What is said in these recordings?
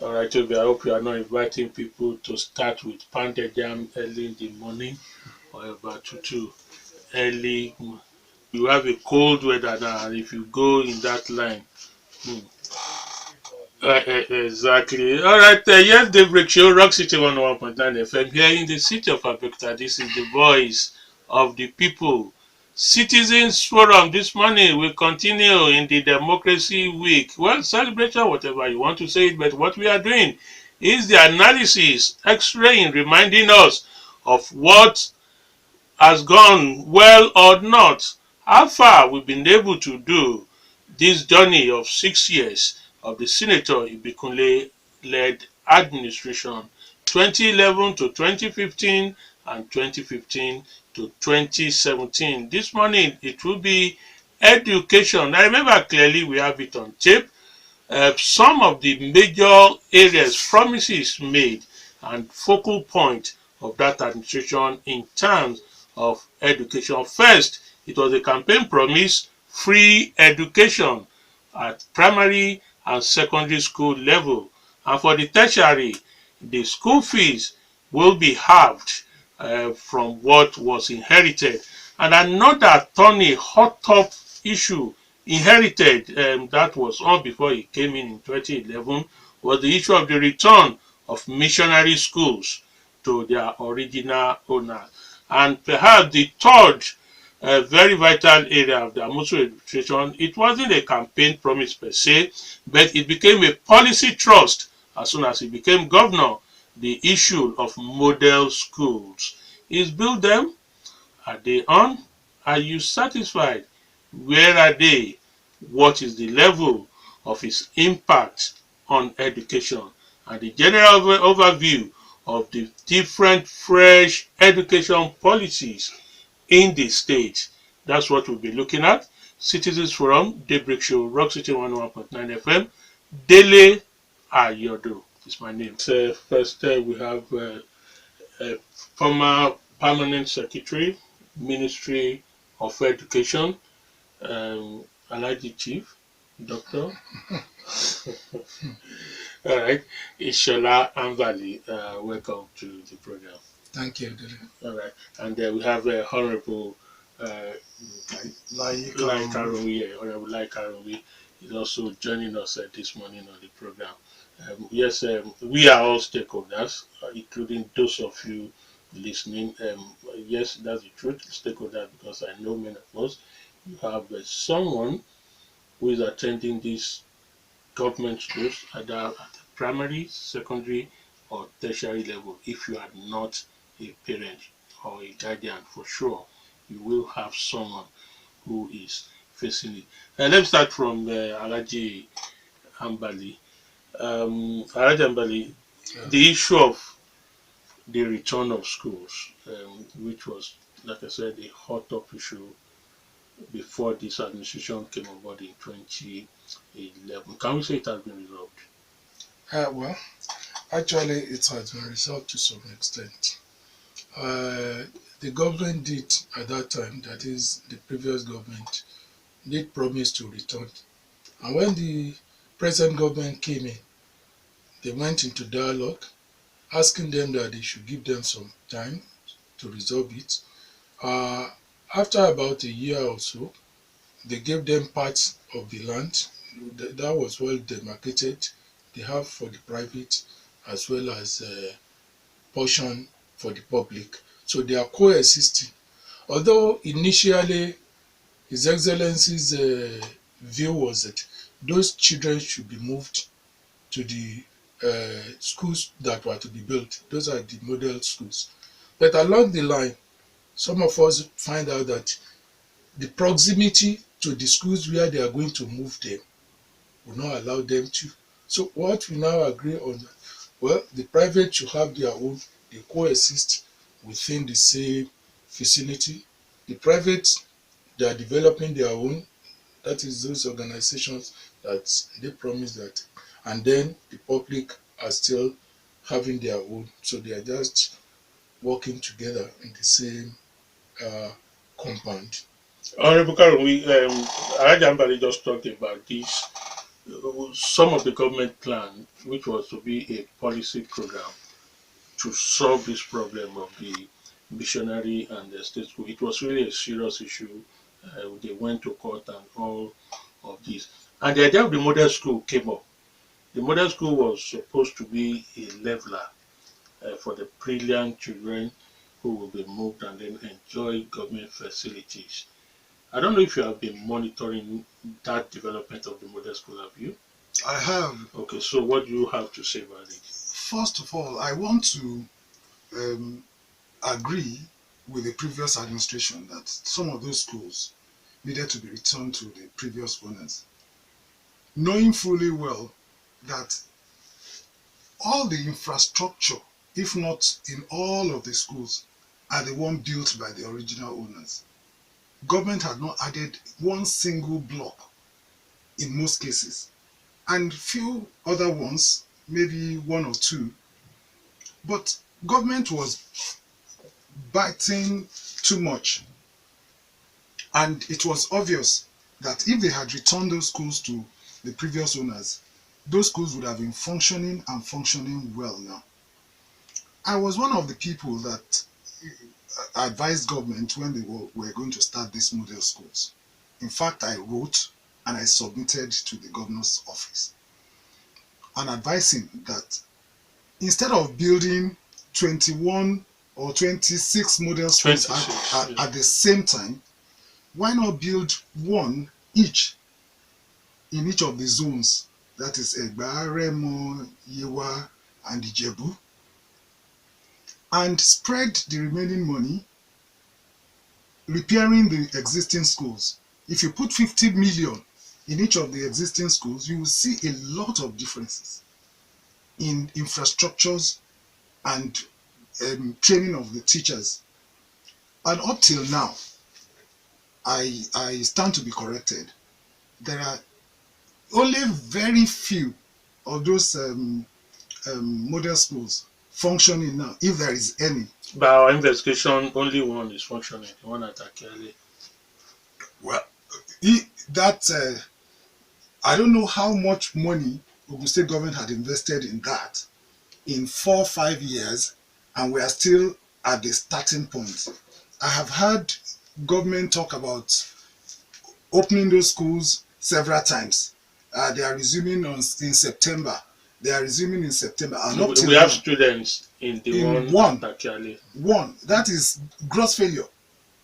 All right, Tobi, I hope you are not inviting people to start with pounded jam early in the morning or about two early. You have a cold weather now, and if you go in that line, hmm, exactly. All right, yes, Daybreak Show, Rock City 101.9 FM here in the city of Abeokuta. This is the voice of the people. Citizens Forum this morning will continue in the Democracy Week. Well, celebration, whatever you want to say it, but what we are doing is the analysis, x-raying, reminding us of what has gone well or not, how far we've been able to do this journey of 6 years of the Senator Ibikunle led administration 2011 to 2015 and 2015 to 2017. This morning it will be education. I remember clearly we have it on tape. Some of the major areas, promises made, and focal point of that administration in terms of education. First, it was a campaign promise, free education at primary and secondary school level. And for the tertiary, the school fees will be halved from what was inherited. And another thorny, hot top issue inherited that was on before he came in 2011 was the issue of the return of missionary schools to their original owners. And perhaps the third very vital area of the Amosun administration, it wasn't a campaign promise per se, but it became a policy trust as soon as he became governor. The issue of model schools. He's built them. Are they on? Are you satisfied? Where are they? What is the level of its impact on education? And the general overview of the different fresh education policies in the state. That's what we'll be looking at. Citizens Forum, Daybreak Show, Rock City 101.9 FM. Dele Ayodo is my name. So first, we have former permanent secretary, Ministry of Education, Alhaji Chief, Doctor. All right, Isola Ambali, welcome to the program. Thank you, Dele. All right, and we have Honourable Layi Karunwi. Honourable Layi Karunwi is also joining us this morning on the program. Yes, we are all stakeholders, including those of you listening. Yes, that's the truth, stakeholders, because I know many of us. You have someone who is attending these government schools, either at the primary, secondary, or tertiary level. If you are not a parent or a guardian, for sure, you will have someone who is facing it. Let's start from Alhaji Ambali. Alhaji Ambali, the issue of the return of schools, which was, like I said, a hot top issue before this administration came on board in 2011. Can we say it has been resolved? Well, actually, it has been resolved to some extent. The government did at that time, that is the previous government, did promise to return. And when the present government came in, they went into dialogue, asking them that they should give them some time to resolve it. After about a year or so, they gave them parts of the land that was well demarcated. They have for the private as well as portion for the public. So they are coexisting. Although initially His Excellency's view was that those children should be moved to the schools that were to be built. Those are the model schools. But along the line, some of us find out that the proximity to the schools where they are going to move them will not allow them to. So what we now agree on, well, the private should have their own, they coexist within the same vicinity. The private, they are developing their own, that is those organizations that they promise that. And then the public are still having their own, so they are just working together in the same compound. Honorable Karunwi, Alhaji Ambali just talked about this some of the government plan, which was to be a policy program to solve this problem of the missionary and the state school. It was really a serious issue. They went to court and all of this. And the idea of the model school came up. The model school was supposed to be a leveler for the brilliant children who will be moved and then enjoy government facilities. I don't know if you have been monitoring that development of the model school, have you? I have. Okay, so what do you have to say about it? First of all, I want to um, agree with the previous administration that some of those schools needed to be returned to the previous owners, knowing fully well that all the infrastructure, if not in all of the schools, are the one built by the original owners. Government had not added one single block in most cases, and few other ones, maybe one or two, but government was biting too much. And it was obvious that if they had returned those schools to the previous owners, those schools would have been functioning and functioning well now. I was one of the people that advised government when they were going to start these model schools. In fact, I wrote and I submitted to the governor's office and advising that instead of building 21 or 26 model schools 26, at the same time, why not build one each in each of the zones? That is Egba, Remo, Yewa, and Ijebu, and spread the remaining money repairing the existing schools. If you put 50 million in each of the existing schools, you will see a lot of differences in infrastructures and training of the teachers. And up till now, I stand to be corrected. There are only very few of those model schools functioning now, if there is any. By our investigation, only one is functioning, the one at Akele. Well, that I don't know how much money Ogun State government had invested in that in 4 or 5 years, and we are still at the starting point. I have heard government talk about opening those schools several times. They are resuming in September. They are resuming in September. And up till We have now, students in the in one at Akele. one, that is gross failure.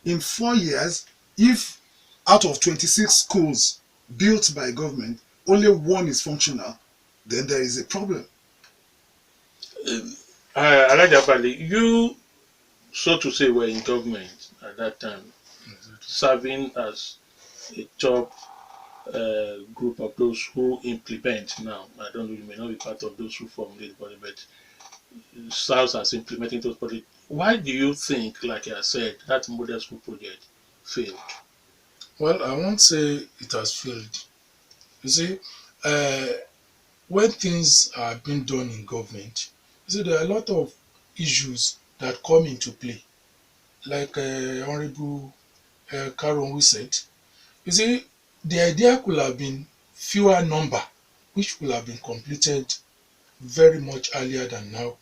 In 4 years, if out of 26 schools built by government, only one is functional, then there is a problem. Alhaji Ambali, you, so to say, were in government at that time, serving as a top group of those who implement now. I don't know, you may not be part of those who formulate the body, but serves as implementing those bodies. Why do you think, like I said, that model school project failed? Well, I won't say it has failed. You see, uh, when things are being done in government, you see, there are a lot of issues that come into play. Like Honourable Karunwi said, you see, the idea could have been fewer number, which could have been completed very much earlier than now.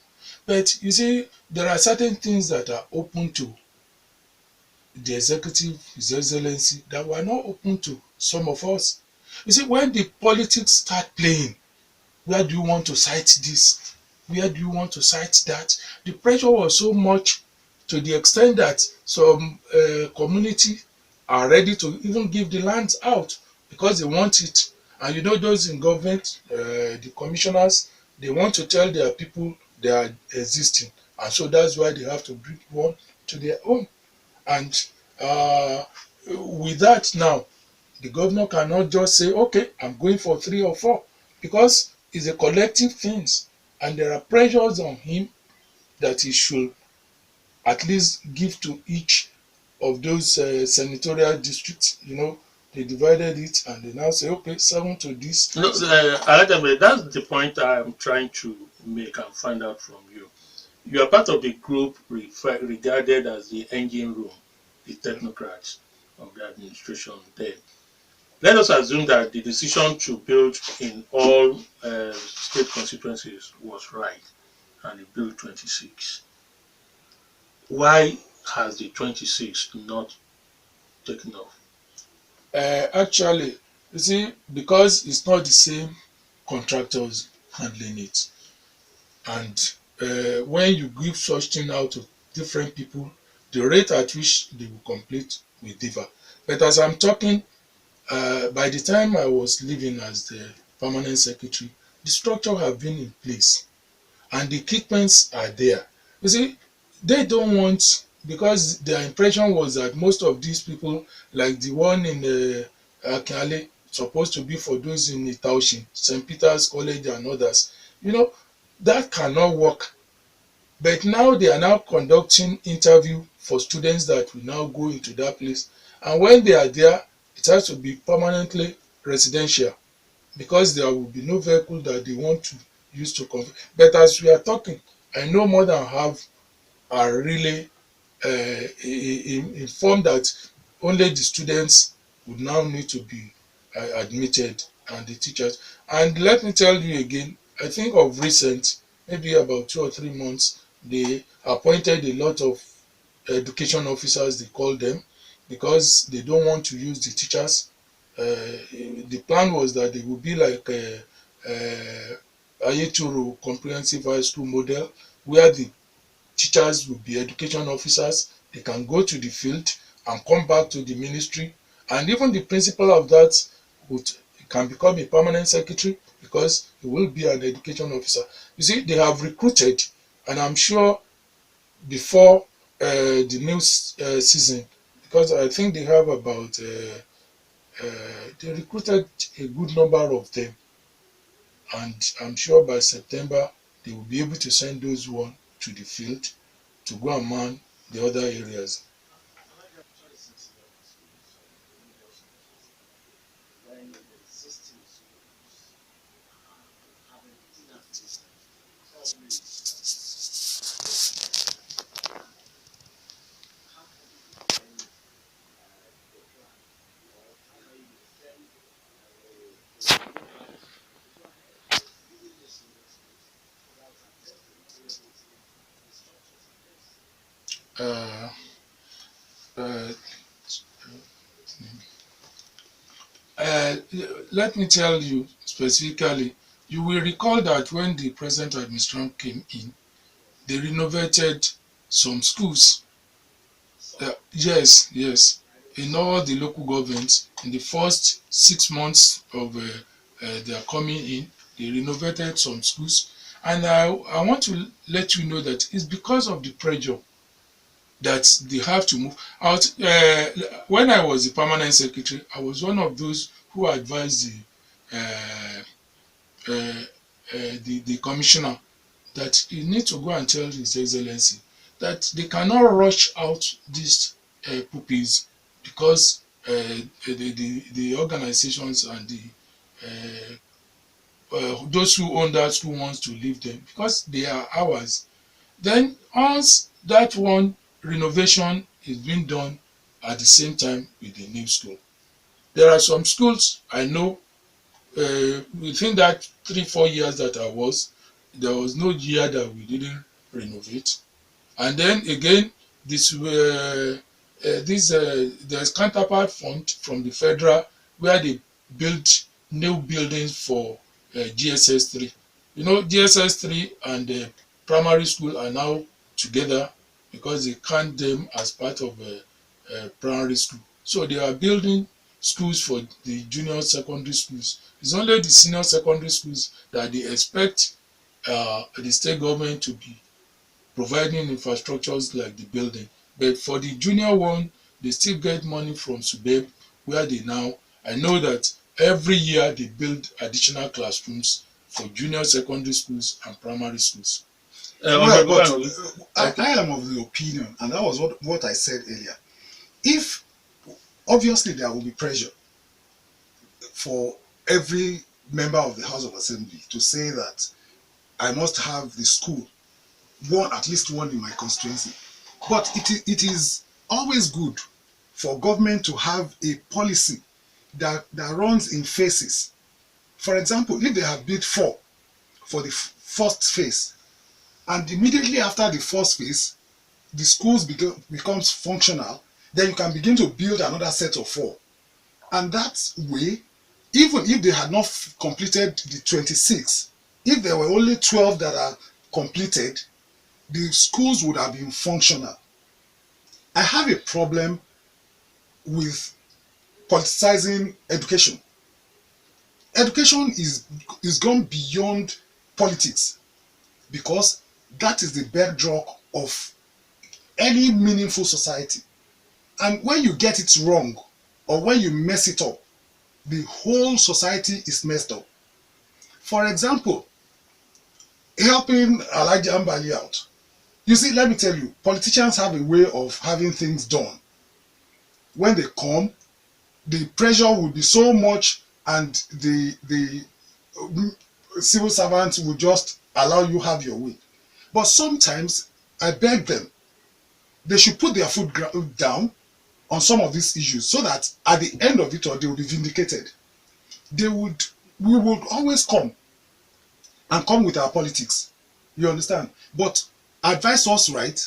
But you see, there are certain things that are open to the executive, His Excellency, that were not open to some of us. You see, when the politics start playing, where do you want to cite this? Where do you want to cite that? The pressure was so much to the extent that some community are ready to even give the lands out because they want it. And you know, those in government, the commissioners, they want to tell their people they are existing. And so that's why they have to bring one to their own. And uh, with that now, the governor cannot just say, okay, I'm going for 3 or 4, because it's a collective thing. And there are pressures on him that he should at least give to each of those senatorial districts. You know, they divided it and they now say, okay, 7 to this. No, Alhaji, that's the point I'm trying to make and find out from you. You are part of the group regarded as the engine room, the technocrats of the administration then. Let us assume that the decision to build in all state constituencies was right and they built 26. Why has the 26 not taken off? Actually, you see, because it's not the same contractors handling it, and when you give such thing out to different people, the rate at which they will complete will differ. But as I'm talking, by the time I was leaving as the permanent secretary, the structure have been in place and the equipments are there. You see, they don't want, because their impression was that most of these people, like the one in Akale, supposed to be for those in Itaushin, St. Peter's College and others, you know, that cannot work. But now they are now conducting interview for students that will now go into that place. And when they are there, it has to be permanently residential because there will be no vehicle that they want to use to convey. But as we are talking, I know more than half are really informed that only the students would now need to be admitted and the teachers. And let me tell you again, I think of recent, maybe about 2 or 3 months, they appointed a lot of education officers, they call them, because they don't want to use the teachers. The plan was that they would be like a Ayetoro comprehensive high school model, where the teachers will be education officers. They can go to the field and come back to the ministry. And even the principal of that would can become a permanent secretary because he will be an education officer. You see, they have recruited, and I'm sure before the new season, because I think they have about, they recruited a good number of them. And I'm sure by September, they will be able to send those one to the field to go and man the other areas. Uh, uh, uh, Let me tell you specifically, you will recall that when the present administration came in, they renovated some schools. Yes, yes. In all the local governments, in the first 6 months of their coming in, they renovated some schools. And I want to let you know that it's because of the pressure that they have to move out. When I was the permanent secretary, I was one of those who advised uh, uh, the commissioner that he need to go and tell His Excellency that they cannot rush out these pupils because the organizations and those who own that school wants to leave them because they are ours. Then once that one renovation is being done at the same time with the new school, there are some schools I know within that 3 4 years that I was, there was no year that we didn't renovate. And then again, there's counterpart fund from the federal where they build new buildings for GSS 3. You know, GSS 3 and the primary school are now together because they count them as part of primary school. So they are building schools for the junior secondary schools. It's only the senior secondary schools that they expect the state government to be providing infrastructures like the building. But for the junior one, they still get money from Subeb, where they now, I know that every year they build additional classrooms for junior secondary schools and primary schools. Well, Honourable but Karunwi. Okay. I am of the opinion, and that was what I said earlier. If obviously there will be pressure for every member of the House of Assembly to say that I must have the school, one at least one in my constituency. But it is always good for government to have a policy that runs in phases. For example, if they have built 4 for the first phase, and immediately after the first phase, the schools becomes functional, then you can begin to build another set of 4. And that way, even if they had not completed the 26, if there were only 12 that are completed, the schools would have been functional. I have a problem with politicizing education. Education is gone beyond politics, because that is the bedrock of any meaningful society. And when you get it wrong, or when you mess it up, the whole society is messed up. For example, helping Alhaji Ambali out. You see, let me tell you, politicians have a way of having things done. When they come, the pressure will be so much, and the civil servants will just allow you have your way. But sometimes I beg them, they should put their foot down on some of these issues, so that at the end of it all, they will be vindicated. We would always come with our politics. You understand? But advise us right.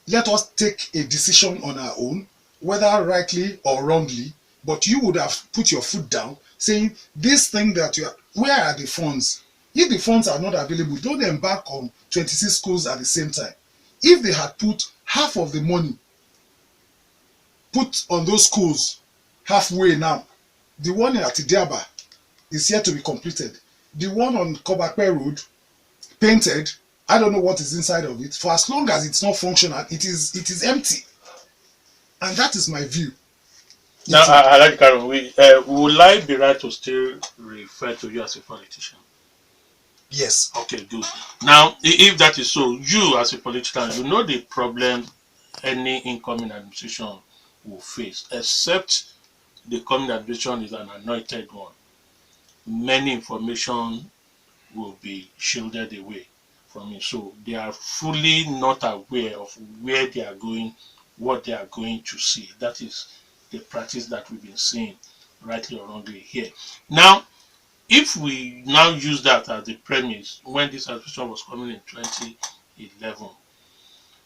Let us take a decision on our own, whether rightly or wrongly. But you would have put your foot down, saying this thing that you are, where are the funds? If the funds are not available, don't embark on 26 schools at the same time. If they had put half of the money put on those schools halfway now, the one at Idiaba is yet to be completed. The one on Kobakwe Road, painted, I don't know what is inside of it. For as long as it's not functional, it is empty. And that is my view. Now, Alhaji Karunwi, will I be right to still refer to you as a politician? Yes. Okay, good. Now, if that is so, you as a politician, you know the problem any incoming administration will face, except the coming administration is an anointed one. Many information will be shielded away from it. So they are fully not aware of where they are going, what they are going to see. That is the practice that we've been seeing, rightly or wrongly, here. Now, if we now use that as the premise, when this administration was coming in 2011,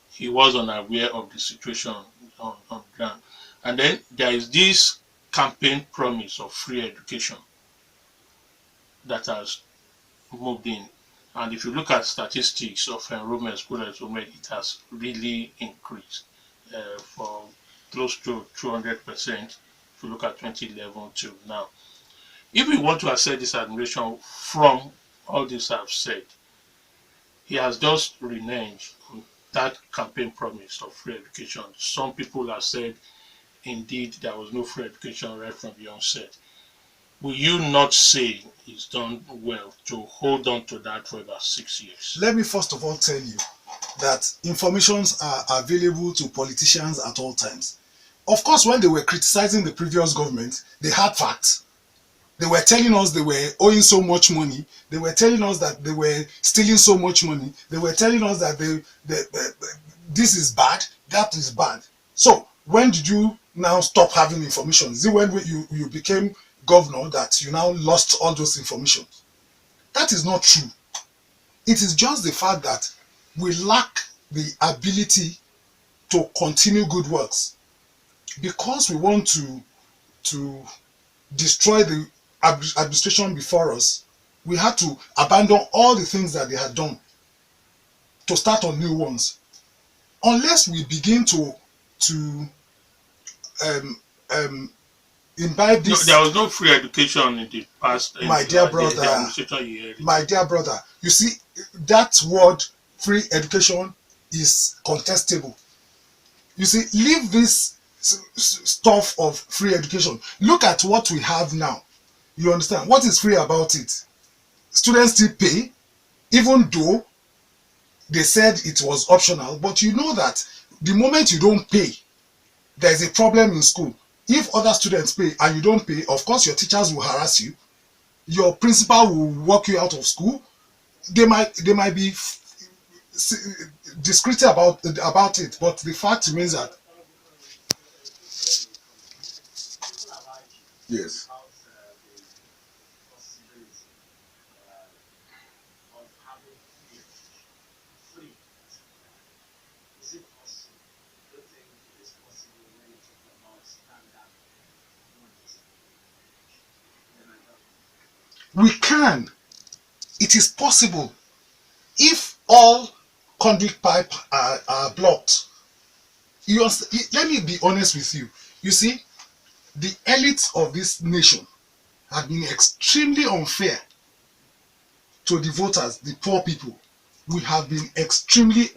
he was unaware of the situation on ground. And then there is this campaign promise of free education that has moved in. And if you look at statistics of enrollment, school enrollment, it has really increased for close to 200%. If you look at 2011 to now. If we want to assess this administration from all this I've said, he has just reneged on that campaign promise of free education. Some people have said, indeed, there was no free education right from the onset. Will you not say he's done well to hold on to that for about 6 years? Let me first of all tell you that informations are available to politicians at all times. Of course, when they were criticizing the previous government, they had facts. They were telling us they were owing so much money. They were telling us that they were stealing so much money. They were telling us that this is bad, that is bad. So when did you now stop having information? Is it when you became governor that you now lost all those information? That is not true. It is just the fact that we lack the ability to continue good works, because we want to destroy the administration before us. We had to abandon all the things that they had done to start on new ones. Unless we begin to imbibe this. No, there was no free education in the past. My dear brother, my dear brother, you see, that word free education is contestable. You see, leave this stuff of free education. Look at what we have now. You understand? What is free about it? Students still pay, even though they said it was optional. But you know that the moment you don't pay, there's a problem in school. If other students pay and you don't pay, of course your teachers will harass you. Your principal will walk you out of school. They might be discreet about it, but the fact remains that Yes. We can. It is possible if all conduit pipe are blocked. Let me be honest with you. You see, the elites of this nation have been extremely unfair to the voters, the poor people. We have been extremely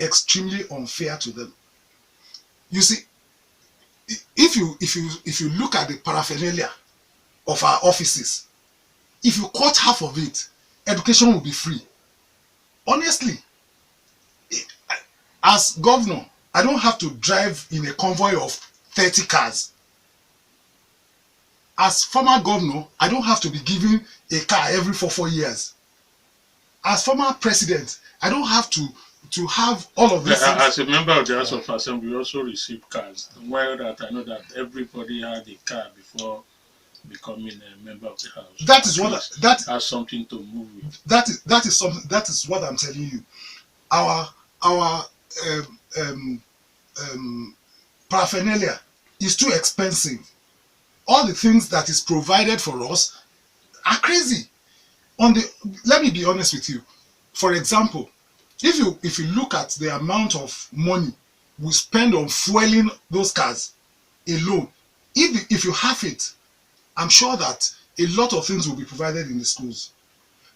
unfair to them. You see, if you look at the paraphernalia of our offices, if you cut half of it, education will be free. Honestly, as governor, I don't have to drive in a convoy of 30 cars. As former governor, I don't have to be given a car every 4 years. As former president, I don't have to have all of these things. As a member of the House of Assembly, we also received cars. Well, that I know that everybody had a car before becoming a member of the House. That is what that has something to move with. That is something. That is what I'm telling you. Our paraphernalia is too expensive. All the things that is provided for us are crazy. Let me be honest with you. For example, if you look at the amount of money we spend on fueling those cars alone, if you have it, I'm sure that a lot of things will be provided in the schools.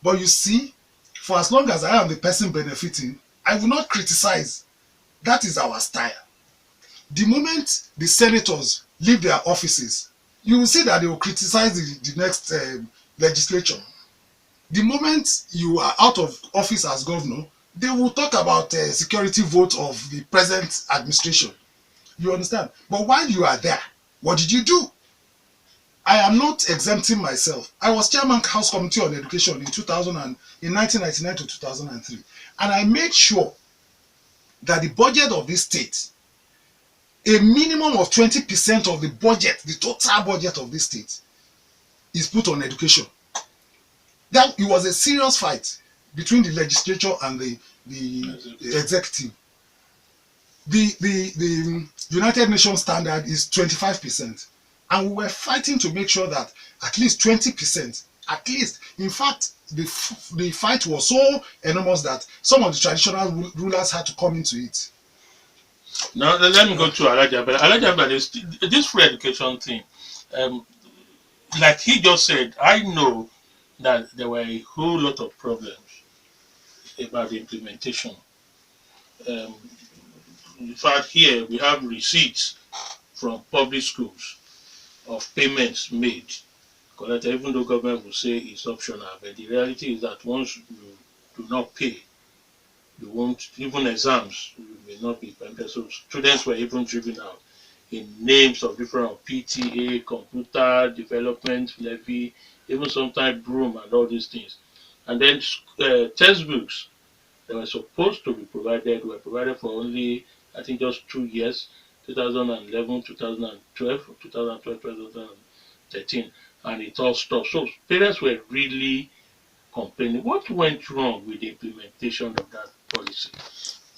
But you see, for as long as I am the person benefiting, I will not criticize. That is our style. The moment the senators leave their offices, you will see that they will criticize the next legislature. The moment you are out of office as governor, they will talk about security vote of the present administration. You understand? But while you are there, what did you do? I am not exempting myself. I was chairman House Committee on Education in 1999 to 2003, and I made sure that the budget of this state, a minimum of 20% of the budget, the total budget of this state, is put on education. That it was a serious fight between the legislature and the executive. The United Nations standard is 25, and we were fighting to make sure that at least 20%, at least. In fact, the fight was so enormous that some of the traditional rulers had to come into it. Now let me go to Alhaji. But Alhaji, this free education thing, like he just said, I know that there were a whole lot of problems about the implementation. In fact, here we have receipts from public schools of payments made. Correct? Even though government will say it's optional, but the reality is that once you do not pay, you won't, even exams, you may not be permitted. So students were even driven out in names of different PTA, computer development levy, even sometimes broom and all these things. And then textbooks that were supposed to be provided were provided for only, I think, just 2 years, 2011, 2012, 2012, 2013, and it all stopped. So parents were really complaining. What went wrong with the implementation of that policy?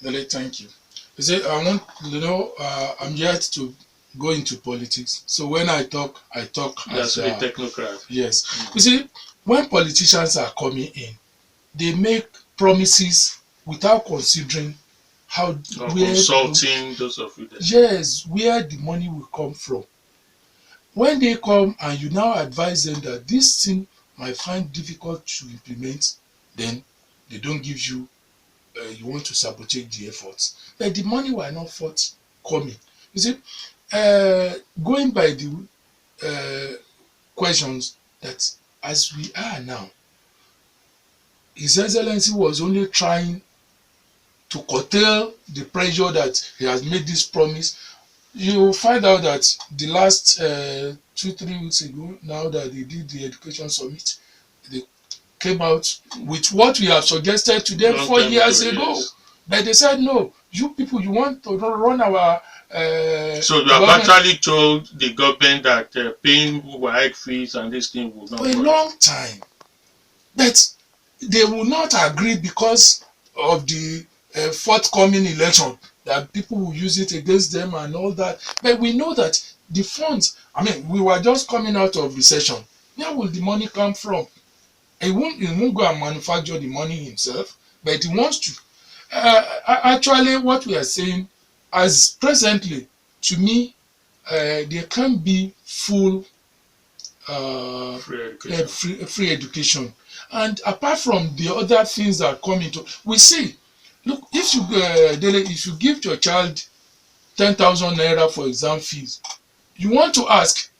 Dele, thank you. You see, I'm yet to go into politics. So when I talk as a technocrat. Yes. You see, when politicians are coming in, they make promises without considering consulting those of you. Yes, where the money will come from. When they come and you now advise them that this thing might find difficult to implement, then they don't give you, you want to sabotage the efforts. But the money were not forthcoming. You see, going by the questions that as we are now, His Excellency was only trying to curtail the pressure that he has made this promise. You find out that the last 2-3 weeks ago, now that they did the education summit, they came out with what we have suggested to them 4 years ago. But they said, no, you people, you want to run our So you the have government actually told the government that paying WAEC fees and this thing will not for a work. long time, but they will not agree because of the forthcoming election, that people will use it against them and all that. But we know that the funds, I mean, we were just coming out of recession. Where will the money come from? He won't go and manufacture the money himself, but he wants to. Actually, what we are saying, as presently, to me, there can't be full Free education. free education. And apart from the other things that come into, we see, look, if you Dele, if you give your child 10,000 naira for exam fees, you want to ask,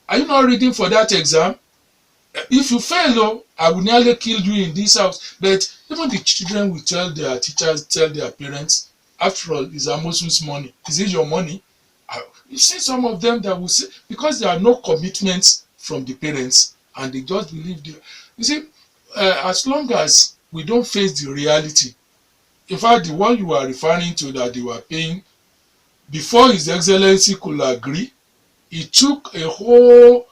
are you not reading for that exam? If you fail, oh, I will nearly kill you in this house. But even the children will tell their teachers, tell their parents, after all, it's Amosun's money. Is it your money? You see some of them that will say, because there are no commitments from the parents and they just believe the, you see, as long as we don't face the reality, in fact, the one you are referring to that they were paying, before His Excellency could agree, it took a whole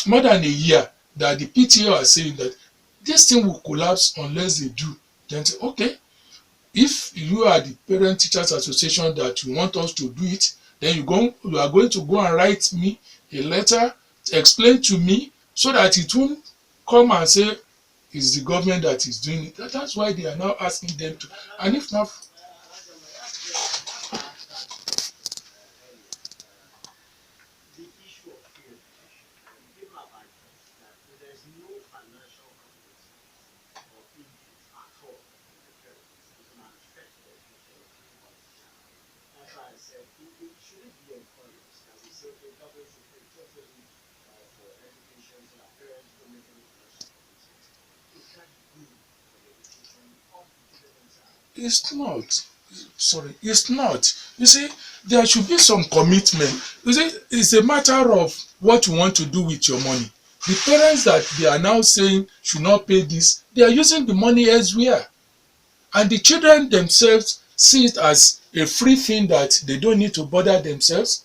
more than a year that the PTA are saying that this thing will collapse unless they do. Then say, okay, if you are the parent teachers association that you want us to do it, then you are going to go and write me a letter, explain to me, so that it won't come and say it's the government that is doing it. That's why they are now asking them to. And if not, it's not. Sorry, it's not. You see, there should be some commitment. You see, it's a matter of what you want to do with your money. The parents that they are now saying should not pay this, they are using the money elsewhere. And the children themselves see it as a free thing that they don't need to bother themselves.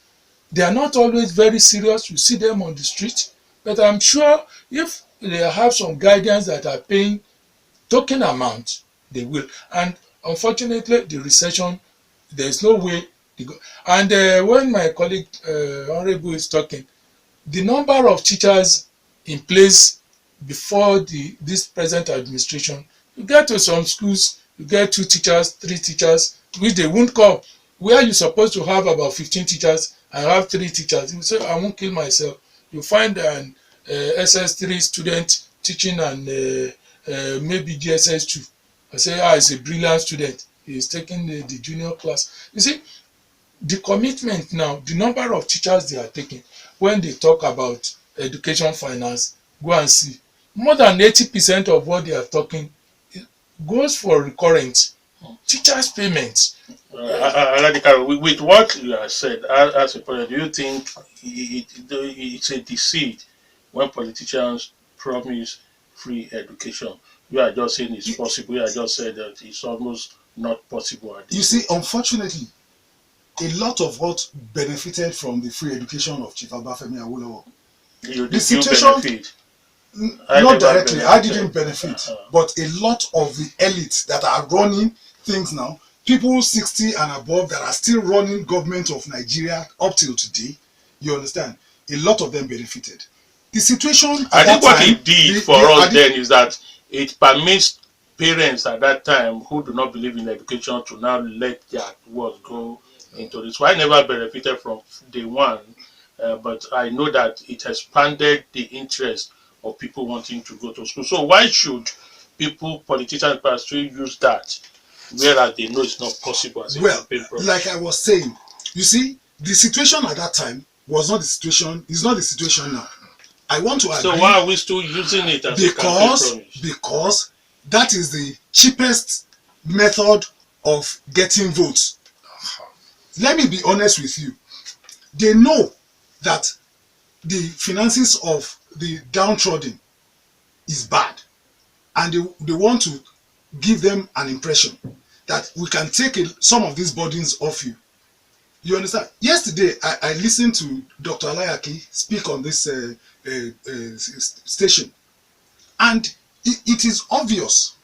They are not always very serious. You see them on the street. But I'm sure if they have some guardians that are paying token amount, they will. And unfortunately, the recession, there's no way they go. And when my colleague Honourable is talking, the number of teachers in place before this present administration, you get to some schools, you get 2 teachers, 3 teachers, which they won't come. Where you're supposed to have about 15 teachers and have 3 teachers, you say, I won't kill myself. You find an SS3 student teaching and maybe GSS2. I say, he's a brilliant student. He's taking the junior class. You see, the commitment now, the number of teachers they are taking, when they talk about education finance, go and see. More than 80% of what they are talking goes for recurrent teachers' payments. Alhaji Karunwi, with what you have said, as a parent, do you think it's a deceit when politicians promise free education? You are just saying it's possible. You are just saying that it's almost not possible at You this see, stage. unfortunately, a lot of what benefited from the free education of Chief Obafemi Awolowo. You The did you situation, benefit? I not never directly, I benefited. didn't benefit, but a lot of the elites that are running things now, people 60 and above that are still running government of Nigeria up till today, you understand, a lot of them benefited. The situation I at that think what time, it did for us then is that it permits parents at that time who do not believe in education to now let their words go into this. So I never benefited from day one, but I know that it expanded the interest of people wanting to go to school. So why should people, politicians, still use that, whereas they know it's not possible as a well, campaign promise? like I was saying, you see, the situation at that time was not the situation, is not the situation now. I want to agree. So why are we still using it as a campaign promise? Because that is the cheapest method of getting votes. Let me be honest with you. They know that the finances of the downtrodden is bad, and they want to give them an impression that we can take some of these burdens off you. You understand? Yesterday, I listened to Dr. Layi speak on this station, and it is obvious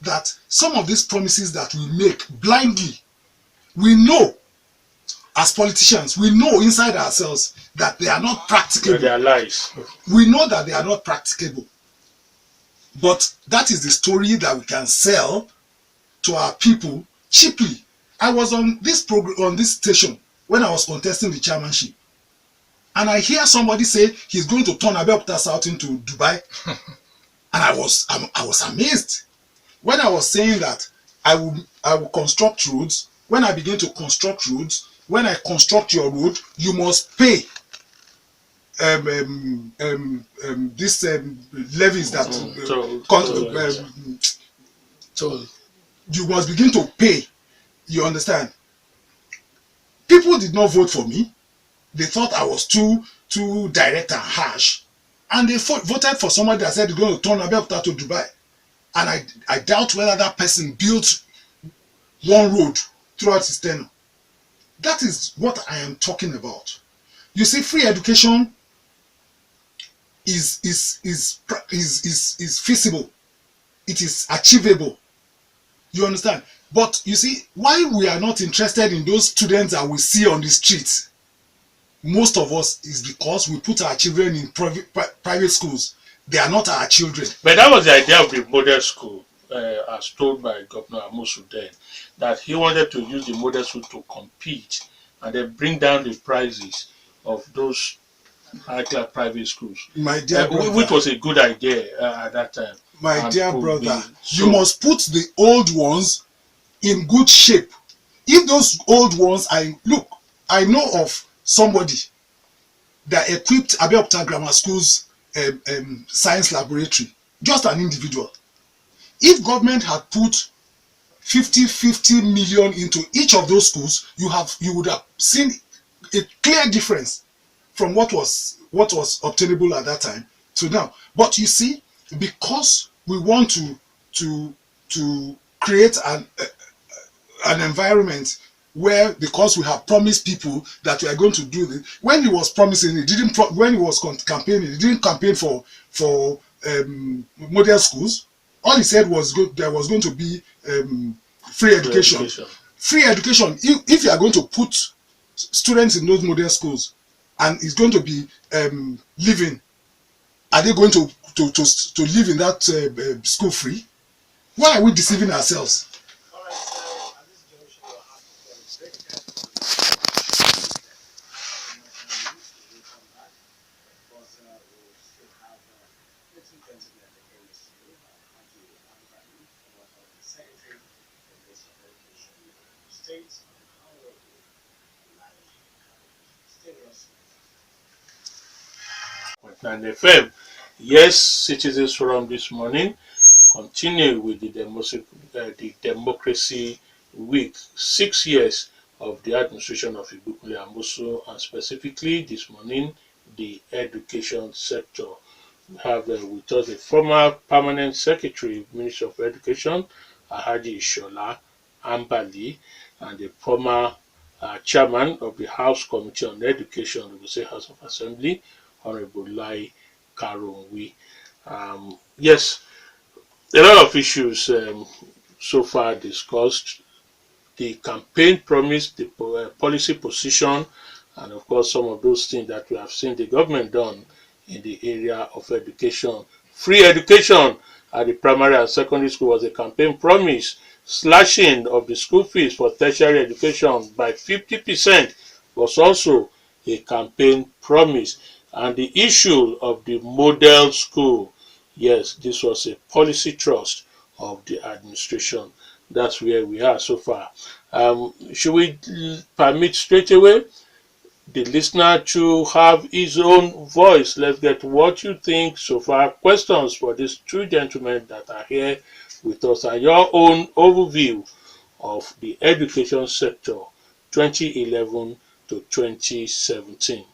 that some of these promises that we make blindly, we know as politicians, we know inside ourselves that they are not practicable. They are lies. We know that they are not practicable. But that is the story that we can sell to our people cheaply. I was on this program, on this station, when I was contesting the chairmanship, and I hear somebody say he's going to turn Abeokuta South into Dubai, and I was amazed. When I was saying that I will construct roads, when I begin to construct roads, when I construct your road, you must pay this levies that you must begin to pay. You understand? People did not vote for me. They thought I was too direct and harsh, and they voted for somebody that said they're going to turn Abeokuta to Dubai. And I doubt whether that person built one road throughout his tenure. That is what I am talking about. You see, free education is feasible. It is achievable. You understand? But you see, why we are not interested in those students that we see on the streets, most of us, is because we put our children in private schools. They are not our children. But that was the idea of the model school, as told by Governor Amosun then, that he wanted to use the model school to compete and then bring down the prices of those high-class private schools. My dear brother, which was a good idea at that time. My dear brother, you must put the old ones in good shape. If those old ones, I know of somebody that equipped Abeokuta Grammar School's science laboratory, just an individual. If government had put 50 million into each of those schools, you would have seen a clear difference from what was obtainable at that time to now. But you see, because we want to create an environment where, because we have promised people that we are going to do this, when he was promising, he didn't. When he was campaigning, he didn't campaign for model schools. All he said was there was going to be free education. Free education. If you are going to put students in those model schools, and it's going to be living, are they going to live in that school free? Why are we deceiving ourselves? And FM. Yes, Citizens Forum this morning continue with the Democracy Week, 6 years of the administration of Ibukunle Amosun, and specifically this morning, the education sector. We have with us the former permanent secretary, Minister of Education, Alhaji Isola, Ambali, and the former chairman of the House Committee on Education, the say House of Assembly, Honourable Layi Karunwi. Yes, a lot of issues so far discussed. The campaign promise, the policy position, and of course some of those things that we have seen the government done in the area of education. Free education at the primary and secondary school was a campaign promise. Slashing of the school fees for tertiary education by 50% was also a campaign promise. And the issue of the model school, yes, this was a policy thrust of the administration. That's where we are so far. Should we permit straight away the listener to have his own voice? Let's get what you think so far. Questions for these two gentlemen that are here with us, and your own overview of the education sector 2011 to 2017.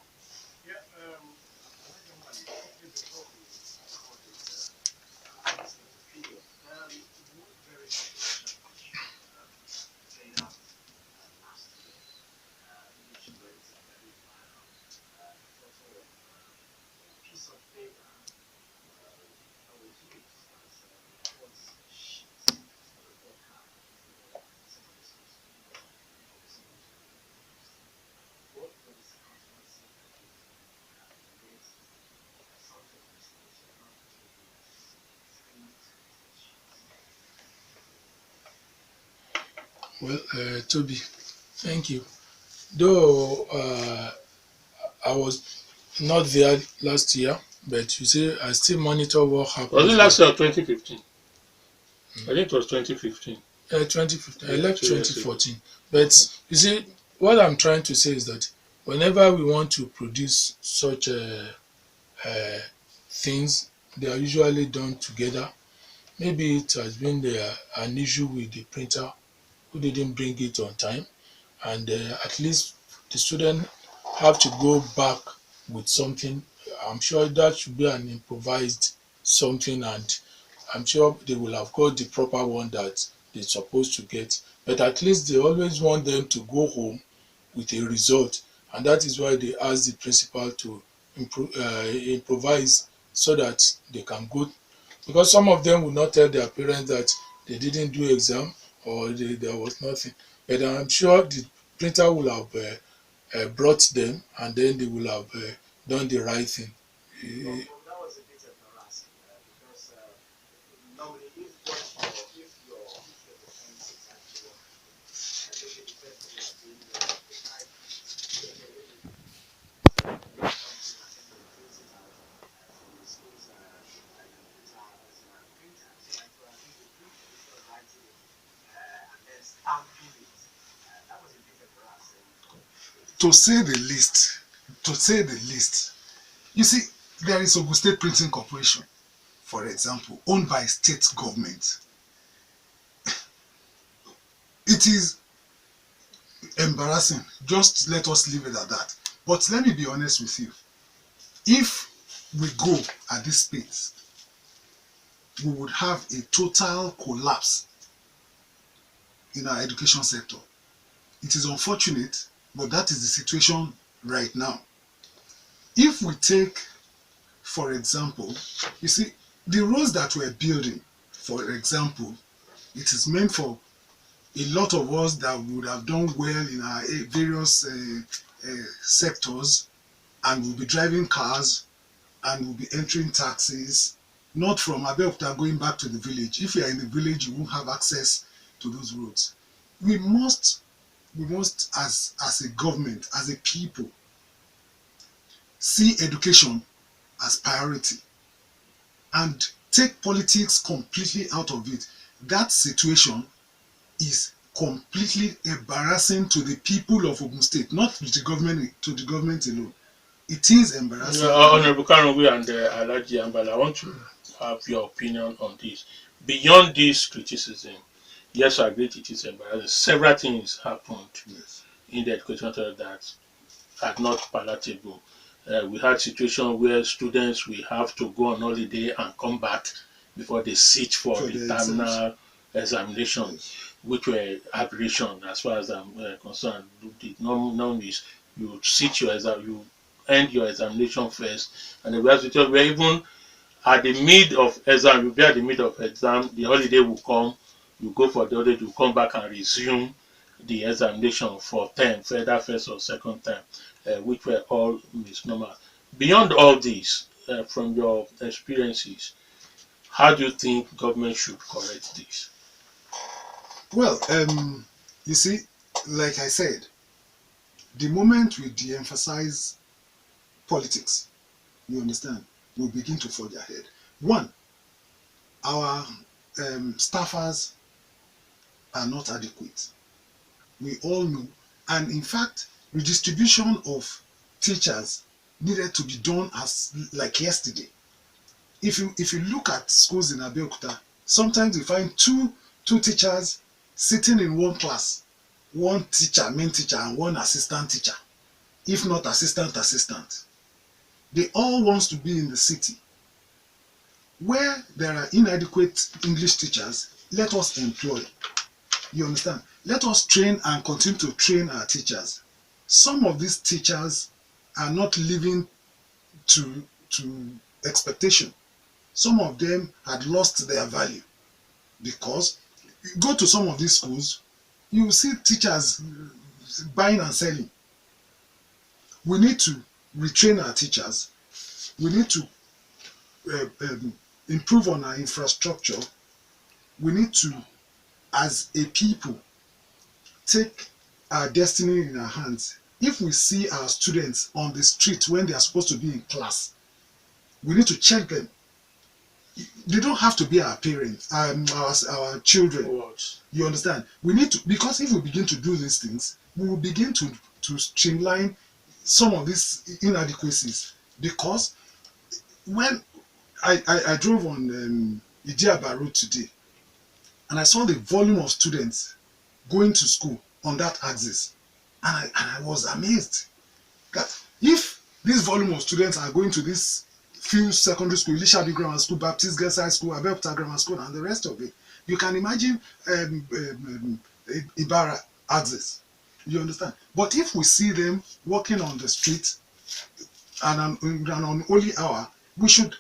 Well, Toby, thank you. Though I was not there last year, but you see, I still monitor what Was it happens there. last year or 2015? I think it was 2015. 2015. I Yeah, left 2 years ago. 2014. But you see, what I'm trying to say is that whenever we want to produce such uh, things, they are usually done together. Maybe it has been an issue with the printer who didn't bring it on time, and at least the student have to go back with something. I'm sure that should be an improvised something, and I'm sure they will have got the proper one that they're supposed to get. But at least they always want them to go home with a result, and that is why they ask the principal to improvise so that they can go, because some of them will not tell their parents that they didn't do exam or there was nothing. But I'm sure the printer will have brought them, and then they will have done the right thing. Well, Eh, that was a bit embarrassing because normally, if your defense is actually working, and maybe the person you are dealing with, the type, maybe something like maybe they print it out from the school's printers, right? So I think they print it instead of writing it and then stamping it. That was a bit embarrassing for the To student. say the least, to say the least, you see, there is Ogun State Printing Corporation, for example, owned by state government. It is embarrassing. Just let us leave it at that. But let me be honest with you. If we go at this pace, we would have a total collapse in our education sector. It is unfortunate, but that is the situation right now. If we take, for example, you see, the roads that we're building, for example, it is meant for a lot of us that would have done well in our various sectors, and will be driving cars and will be entering taxis, not from Abeokuta going back to the village. If you are in the village, you won't have access to those roads. We must, as a government, as a people, see education as priority and take politics completely out of it. That situation is completely embarrassing to the people of Ogun State, not to the government alone. It is embarrassing. Honourable Karunwi and Alhaji Ambali, I want to have your opinion on this. Beyond this criticism, yes, I agree it is embarrassing. Several things happened Yes. in the education sector that are not palatable. We had situations where students will have to go on holiday and come back before they sit for For the the exams. terminal examination, Yes. which were aberration as far as I'm concerned. The norm is you sit your exam, you end your examination first, and the rest where even at the mid of exam, you be at the mid of exam, the holiday will come, you go for the holiday, you come back and resume the examination for term, further first or second time, which were all misnomer. Beyond all this, from your experiences, how do you think government should correct this? Well, you see, like I said, the moment we de-emphasize politics, you understand, we'll begin to forge ahead. One, our staffers are not adequate. We all know. And in fact, redistribution of teachers needed to be done as like yesterday. If you look at schools in Abeokuta, sometimes you find two teachers sitting in one class, one teacher, main teacher, and one assistant teacher, if not assistant. They all want to be in the city. Where there are inadequate English teachers, let us employ. You understand? Let us train and continue to train our teachers. Some of these teachers are not living to expectation. Some of them had lost their value because you go to some of these schools, you see teachers buying and selling. We need to retrain our teachers. We need to improve on our infrastructure. We need to, as a people, take our destiny in our hands. If we see our students on the street when they are supposed to be in class, we need to check them. They don't have to be our parents, our children. What? You understand? We need to, because if we begin to do these things, we will begin to streamline some of these inadequacies. Because when I drove on Idiaba Road today, and I saw the volume of students going to school on that axis, and I was amazed that if this volume of students are going to this few secondary school, Ilishabi Grammar School, Baptist Girls High School, Abeokuta Grammar School, and the rest of it, you can imagine Ibarra axis. You understand? But if we see them walking on the street and on holy hour, we should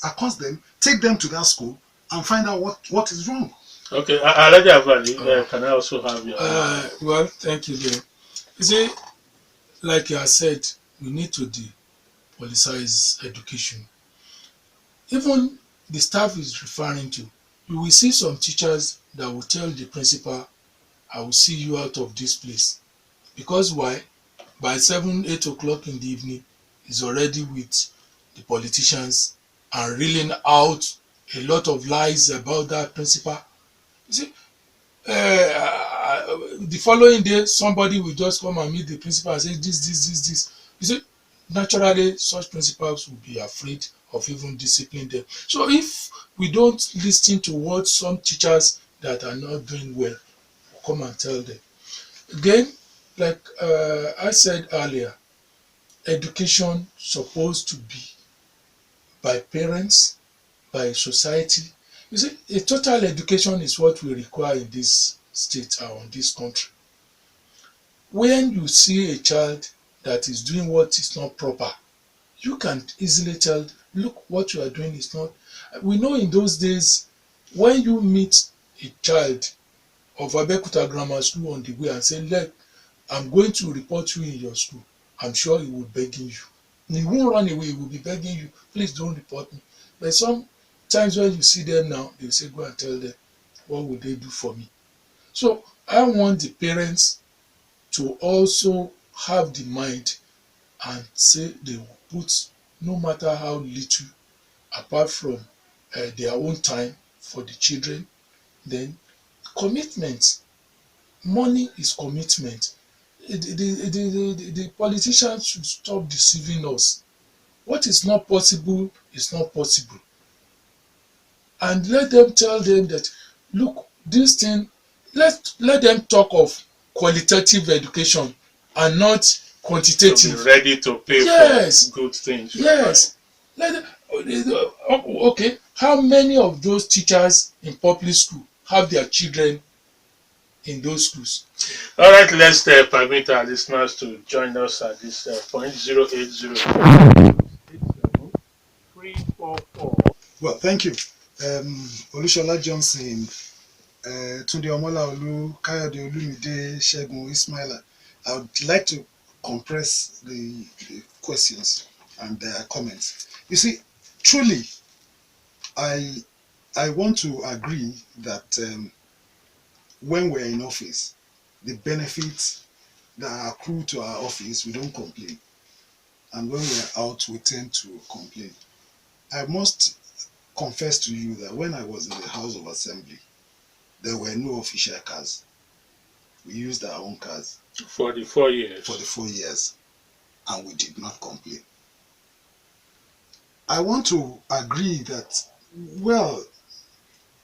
accost them, take them to that school, and find out what is wrong. Okay, Alhaji Ambali, can I also have your? Well, thank you, Dele. You see, like I said, we need to depoliticize education. Even the staff is referring to, you will see some teachers that will tell the principal, I will see you out of this place. Because why? By 7, 8 o'clock in the evening, he's already with the politicians and reeling out a lot of lies about that principal. You see, the following day, somebody will just come and meet the principal and say this. You see, naturally, such principals will be afraid of even disciplining them. So if we don't listen to what some teachers that are not doing well come and tell them. Again, like I said earlier, education supposed to be by parents, by society. You see, a total education is what we require in this state or in this country. When you see a child that is doing what is not proper, you can easily tell, look, what you are doing is not. We know in those days, when you meet a child of Abeokuta Grammar School on the way and say, look, I'm going to report you in your school, I'm sure he will be begging you. He won't run away, he will be begging you, please don't report me. But sometimes when you see them now, they say, go and tell them, what will they do for me? So I want the parents to also have the mind and say they will put, no matter how little, apart from their own time for the children, then commitment. Money is commitment. The politicians should stop deceiving us. What is not possible is not possible. And let them tell them that, look, this thing, let them talk of qualitative education and not quantitative. To be ready to pay Yes. for good things. Yes. Let them, okay, how many of those teachers in public school have their children in those schools? All right, let's permit our listeners to join us at this point 080 Well, thank you. Olushola Johnson, Tunde Omolaolu, Kayode Olumide, Segun Ismaila. I would like to compress the questions and comments. You see, truly, I want to agree that when we're in office, the benefits that accrue to our office, we don't complain. And when we're out, we tend to complain. I must confess to you that when I was in the House of Assembly, there were no official cars. We used our own cars. For the 4 years. For the 4 years. And we did not complain. I want to agree that, well,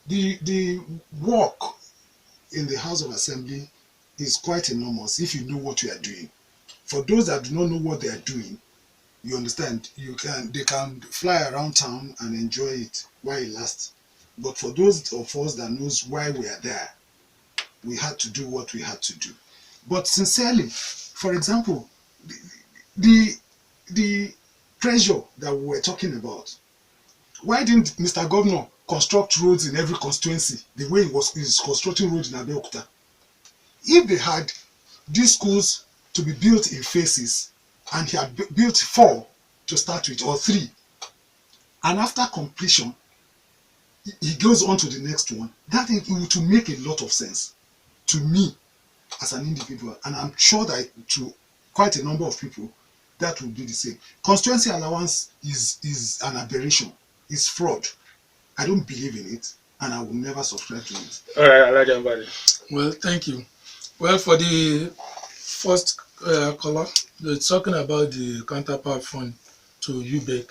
the work in the House of Assembly is quite enormous if you know what you are doing. For those that do not know what they are doing, you understand, they can fly around town and enjoy it while it lasts. But for those of us that knows why we are there, we had to do what we had to do. But sincerely, for example, the pressure that we were talking about, why didn't Mr. Governor construct roads in every constituency the way he's constructing roads in Abeokuta? If they had these schools to be built in phases, and he had built 4 to start with, or 3, and after completion, he goes on to the next one, that it would make a lot of sense to me. as an individual, and I'm sure that to quite a number of people, that will be the same. Constituency allowance is an aberration, is fraud. I don't believe in it, and I will never subscribe to it. All right, Alhaji Ambali. Well, thank you. Well, for the first caller, they're talking about the counterpart fund to UBEC.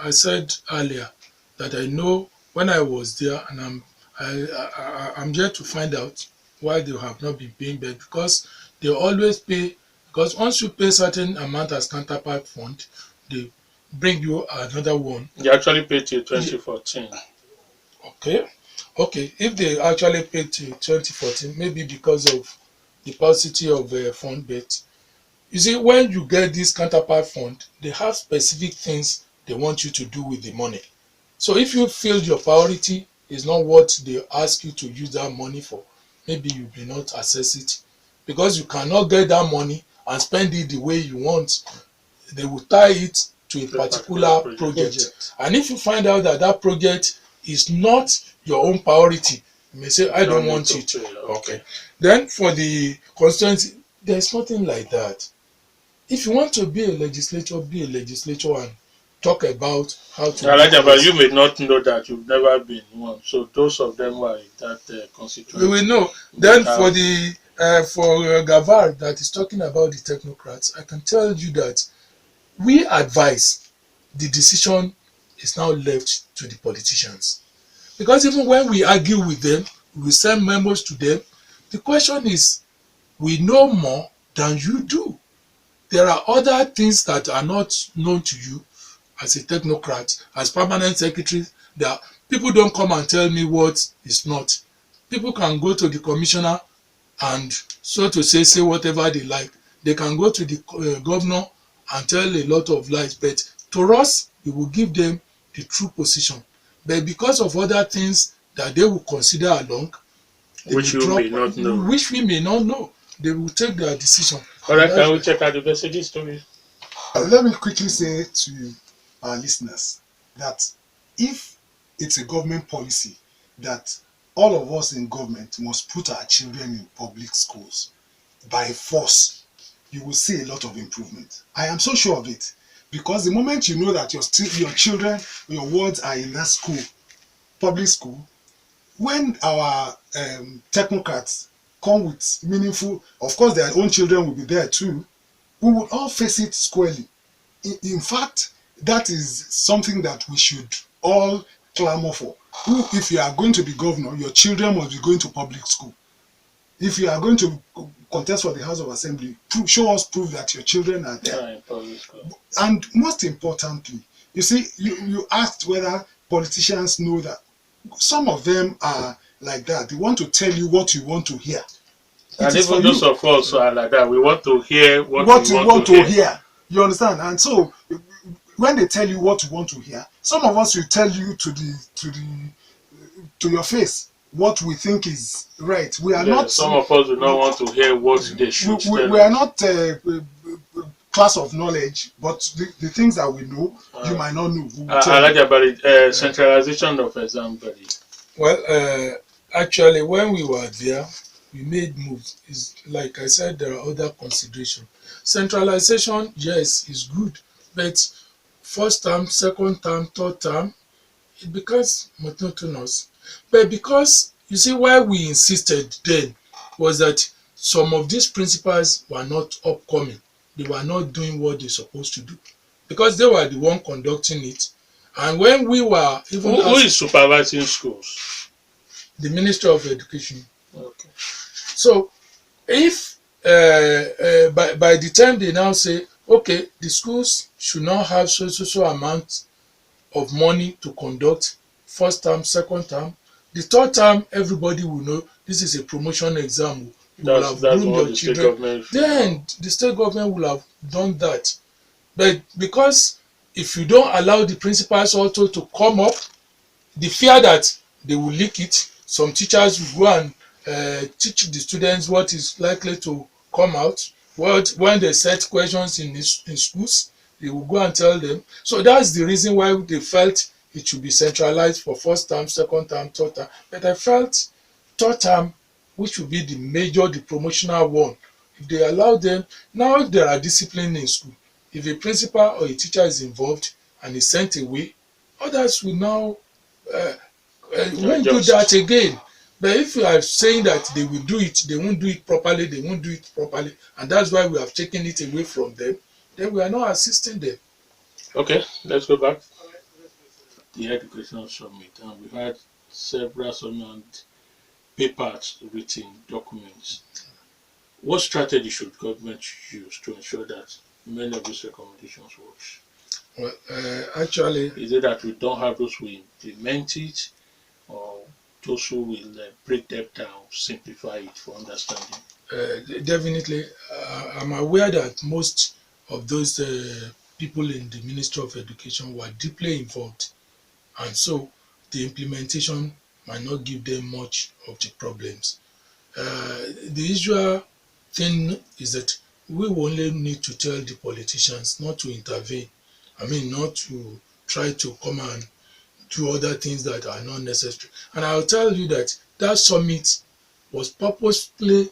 I said earlier that I know when I was there, and I'm yet to find out why they have not been paying back, because they always pay. Because once you pay certain amount as counterpart fund, they bring you another one. They actually paid till 2014. Okay. If they actually paid till 2014, maybe because of the paucity of fund, but you see, when you get this counterpart fund, they have specific things they want you to do with the money. So if you feel your priority is not what they ask you to use that money for, maybe you may not access it, because you cannot get that money and spend it the way you want. They will tie it to a particular project. And if you find out that that project is not your own priority, you may say, I don't want it. Okay. Then for the constituency, there's nothing like that. If you want to be a legislator and talk about how to. Alhaji, but you may not know that you've never been one. So those of them who are in that constituency. We will know. Then for the Gavar that is talking about the technocrats, I can tell you that we advise the decision is now left to the politicians. Because even when we argue with them, we send memos to them, the question is, we know more than you do. There are other things that are not known to you as a technocrat, as permanent secretary. People don't come and tell me what is not. People can go to the commissioner and, so to say whatever they like. They can go to the governor and tell a lot of lies, but to us, we will give them the true position. But because of other things that they will consider along, which we may not know, they will take their decision. All right, can we check out the messages, Tobi? Let me quickly say to our listeners that if it's a government policy that all of us in government must put our children in public schools by force, you will see a lot of improvement. I am so sure of it, because the moment you know that your children, your wards are in that school, public school, when our technocrats come with meaningful, of course their own children will be there too, we will all face it squarely. In fact, that is something that we should all clamor for. If you are going to be governor, your children must be going to public school. If you are going to contest for the House of Assembly, show us proof that your children are there. And most importantly, you see, you asked whether politicians know that. Some of them are like that. They want to tell you what you want to hear. And even those of us are like that. We want to hear what you want to hear. You understand? And so when they tell you what you want to hear, some of us will tell you to your face what we think is right. We are not. Some of us do not want to hear what they should tell. We are not class of knowledge, but the things that we know, you might not know. Alhaji Ambali, centralization of exam. Well, actually, when we were there, we made moves. Like I said, there are other considerations. Centralization, yes, is good, but first term, second term, third term, it becomes monotonous. But because, you see, why we insisted then was that some of these principals were not upcoming. They were not doing what they're supposed to do, because they were the one conducting it. And when we were even... Who is supervising schools? The Ministry of Education. Okay. So if by the time they now say, okay, the schools should not have so amount of money to conduct first term, second term, the third term, everybody will know this is a promotion exam. You will have groomed your children. Then the state government will have done that. But because if you don't allow the principals also to come up, the fear that they will leak it, some teachers will go and teach the students what is likely to come out. When they set questions in schools, they will go and tell them. So that's the reason why they felt it should be centralized for first term, second term, third term. But I felt third term which will be the promotional one. If they allow them, now there are discipline in school. If a principal or a teacher is involved and is sent away, others will now uh, won't do that again. But if you are saying that they will do it, they won't do it properly, and that's why we have taken it away from them, then we are not assisting them. Okay, let's go back. The educational summit, and we had several summoned papers, written documents. What strategy should government use to ensure that many of these recommendations works? Well, actually, is it that we don't have those who implement it, or those who will break them down, simplify it for understanding? Definitely, I'm aware that most of those people in the Ministry of Education were deeply involved, and so the implementation might not give them much of the problems. The usual thing is that we will only need to tell the politicians not to intervene. I mean, not to try to come and do other things that are not necessary. And I'll tell you that that summit was purposely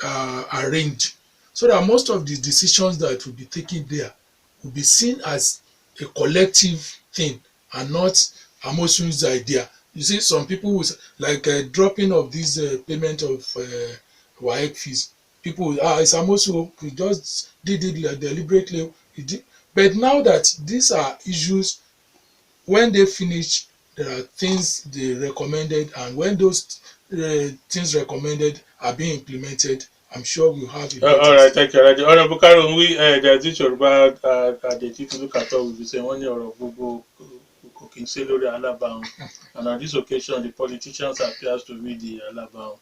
arranged so that most of the decisions that will be taken there will be seen as a collective thing and not Amosun's idea. You see, some people will like dropping of this payment of WAEC fees. People will, it's Amosun, he just did it deliberately. But now that these are issues, when they finish, there are things they recommended, and when those things recommended are being implemented, I'm sure we'll have a better. All right, thank you, Alhaji. Honourable Karunwi, there's this Yoruba adage, if you look at all, we'll be saying, one year of Google cooking say lórí alábàáhùn. And on this occasion, the politicians appears to be the alábàáhùn.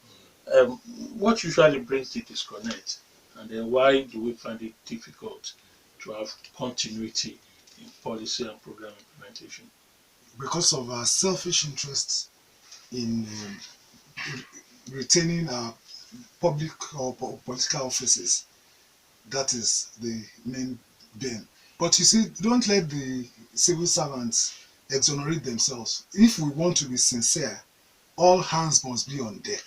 What usually brings the disconnect, and then why do we find it difficult to have continuity in policy and program implementation? Because of our selfish interests in retaining our public or political offices. That is the main bane. But you see, don't let the civil servants exonerate themselves. If we want to be sincere, all hands must be on deck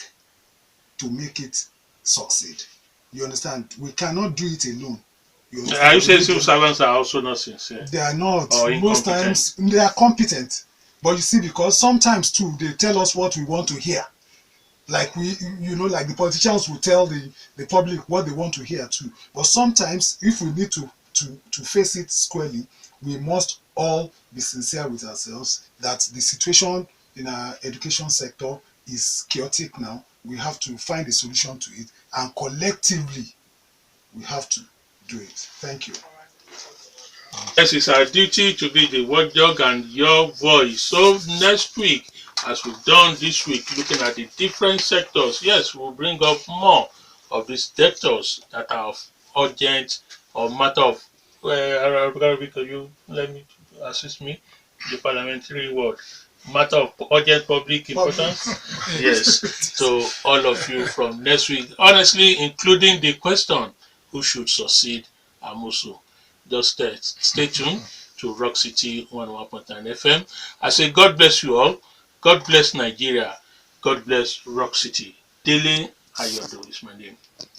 to make it succeed. You understand? We cannot do it alone. Are you saying civil servants are also not sincere? They are not. Or most times they are competent. But you see, because sometimes too, they tell us what we want to hear. Like like the politicians will tell the public what they want to hear too. But sometimes, if we need to face it squarely, we must all be sincere with ourselves that the situation in our education sector is chaotic now. We have to find a solution to it, and collectively, we have to do it. Thank you. Yes, it's our duty to be the watchdog and your voice. So next week, as we've done this week, looking at the different sectors, yes, we'll bring up more of these sectors that are of urgent or matter of, can you let me assist me? The parliamentary word. Matter of urgent public importance. Yes. So all of you from next week, honestly, including the question, who should succeed Amosun? Just stay tuned to Rock City 101.9 FM. I say God bless you all. God bless Nigeria. God bless Rock City. Dele Ayodo is my name.